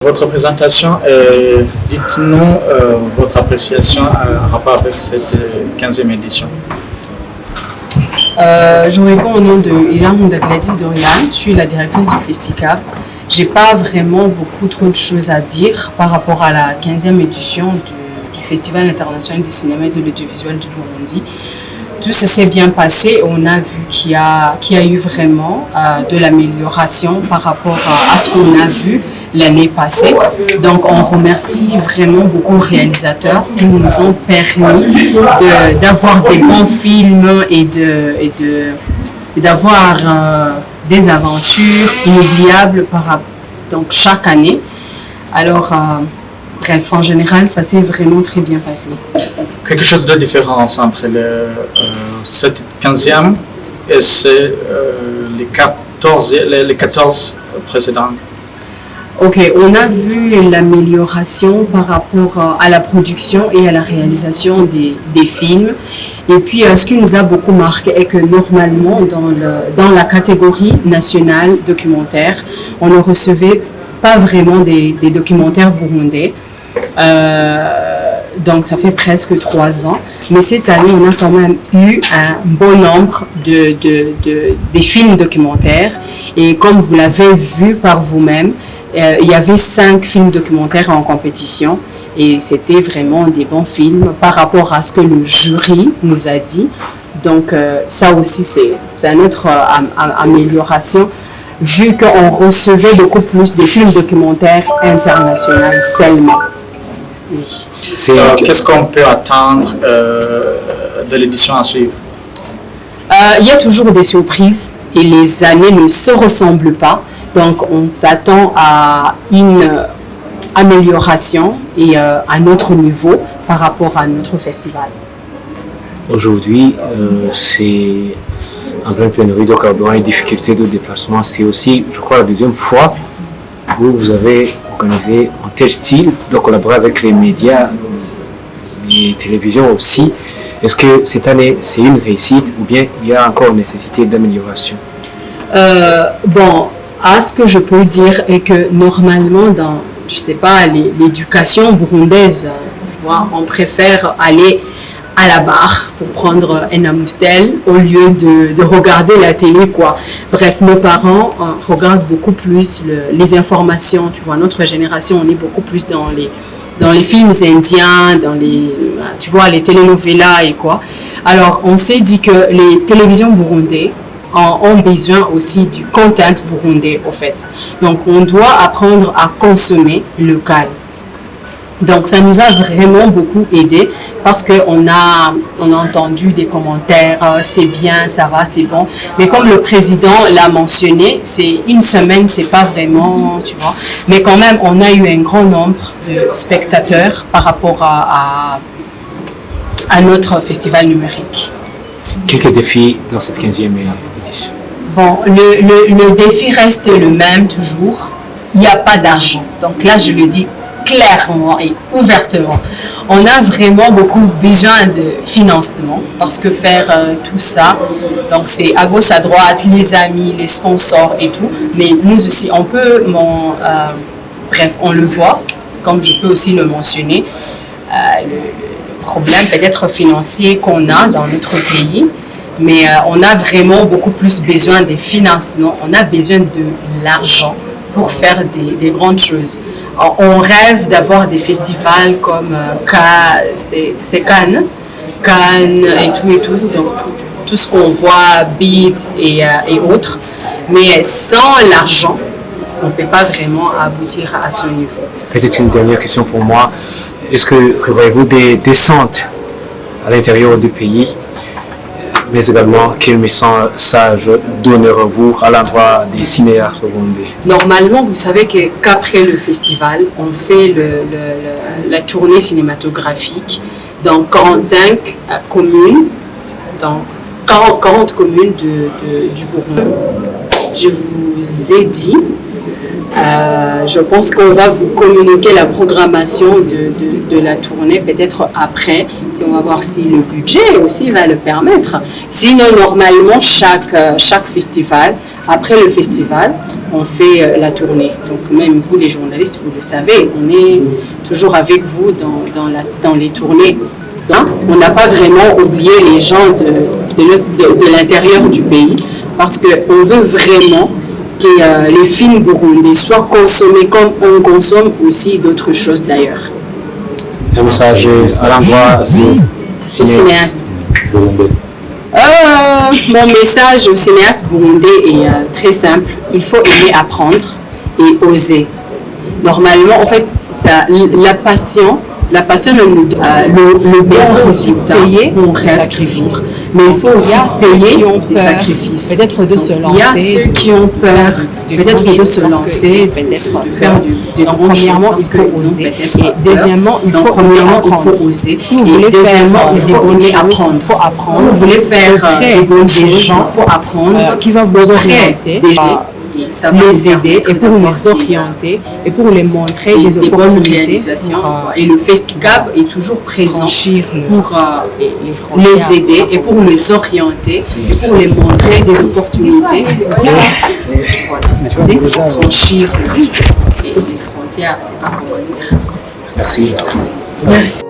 votre présentation. Dites-nous votre appréciation en rapport avec cette 15e édition. Je réponds au nom de Ilan Gladys Dorian, je suis la directrice du Festicap. J'ai pas vraiment beaucoup trop de choses à dire par rapport à la 15e édition du Festival international du cinéma et de l'audiovisuel du Burundi. Tout ça s'est bien passé. On a vu qu'il y a eu vraiment de l'amélioration par rapport à ce qu'on a vu l'année passée. Donc on remercie vraiment beaucoup les réalisateurs qui nous ont permis d'avoir des bons films et d'avoir des aventures inoubliables donc chaque année. Alors bref, en général, ça s'est vraiment très bien passé. Quelque chose de différent entre cette 15e et les 14 précédentes. Ok, on a vu l'amélioration par rapport à la production et à la réalisation des films. Et puis, ce qui nous a beaucoup marqué est que normalement, dans la catégorie nationale documentaire, on ne recevait pas vraiment des documentaires burundais. Donc, ça fait presque 3 ans. Mais cette année, on a quand même eu un bon nombre des films documentaires. Et comme vous l'avez vu par vous-même, il y avait 5 films documentaires en compétition et c'était vraiment des bons films par rapport à ce que le jury nous a dit. Donc ça aussi c'est une autre amélioration vu qu'on recevait beaucoup plus de films documentaires internationaux seulement. Oui. Qu'est-ce qu'on peut attendre de l'édition à suivre? Il y a toujours des surprises et les années ne se ressemblent pas. Donc, on s'attend à une amélioration et à un autre niveau par rapport à notre festival. Aujourd'hui, c'est en pleine pénurie de carburant et difficulté de déplacement. C'est aussi, je crois, la deuxième fois où vous avez organisé en tel style, de collaborer avec les médias, les télévisions aussi. Est-ce que cette année, c'est une réussite ou bien il y a encore nécessité d'amélioration? Ce que je peux dire est que normalement dans, je sais pas, l'éducation burundaise, tu vois, on préfère aller à la barre pour prendre un amstel au lieu de regarder la télé, quoi. Bref, nos parents regardent beaucoup plus les informations, tu vois, notre génération, on est beaucoup plus dans les films indiens, tu vois, les telenovelas et quoi. Alors, on s'est dit que les télévisions burundaises ont besoin aussi du content burundais, au fait. Donc, on doit apprendre à consommer local. Donc, ça nous a vraiment beaucoup aidé parce qu'on a entendu des commentaires, c'est bien, ça va, c'est bon. Mais comme le président l'a mentionné, c'est une semaine, c'est pas vraiment, tu vois. Mais quand même, on a eu un grand nombre de spectateurs par rapport à notre festival numérique. Quelques défis dans cette 15e édition. Bon, le défi reste le même toujours. Il n'y a pas d'argent. Donc là, je le dis clairement et ouvertement. On a vraiment beaucoup besoin de financement parce que faire tout ça, donc c'est à gauche, à droite, les amis, les sponsors et tout. Mais nous aussi, on peut, bref, on le voit, comme je peux aussi le mentionner, le problème peut-être financier qu'on a dans notre pays. Mais on a vraiment beaucoup plus besoin des financements, on a besoin de l'argent pour faire des grandes choses. On rêve d'avoir des festivals comme Cannes et tout, donc tout ce qu'on voit, Beat et autres. Mais sans l'argent, on ne peut pas vraiment aboutir à ce niveau. Peut-être une dernière question pour moi. Est-ce que prévoyez-vous des descentes à l'intérieur du pays? Mais également, quel message donnerez-vous à l'endroit des cinéastes burundais? Normalement, vous savez qu'après le festival, on fait la tournée cinématographique dans 45 communes, dans 40 communes du Burundi. Je vous ai dit, je pense qu'on va vous communiquer la programmation de la tournée peut-être après, si on va voir si le budget aussi va le permettre. Sinon, normalement, chaque festival Après le festival, on fait la tournée. Donc même vous les journalistes, vous le savez, on est toujours avec vous dans les tournées. Donc, on n'a pas vraiment oublié les gens de l'intérieur du pays parce qu'on veut vraiment que les films burundais soient consommés comme on consomme aussi d'autres choses d'ailleurs. Un message à l'endroit Au cinéaste. Mon message au cinéaste burundais est très simple. Il faut aimer apprendre et oser. Normalement, en fait, la passion nous donne le bon résultat. On rêve toujours. Mais il faut aussi payer des sacrifices. Peut-être de se lancer. Il y a ceux qui ont peur, peut-être de se lancer, de faire de grandes choses parce qu'ils ont peut-être peur. Deuxièmement, il faut oser. Et deuxièmement, il faut aimer apprendre. Si vous voulez faire des bonnes choses, il faut apprendre. Qui va vous orienter, les aider et pour les orienter et pour les montrer des opportunités. Et le FestiCab est toujours présent pour les aider et pour les orienter et pour les montrer des opportunités. Voilà. Franchir les frontières, c'est pas comment dire. Merci. Merci.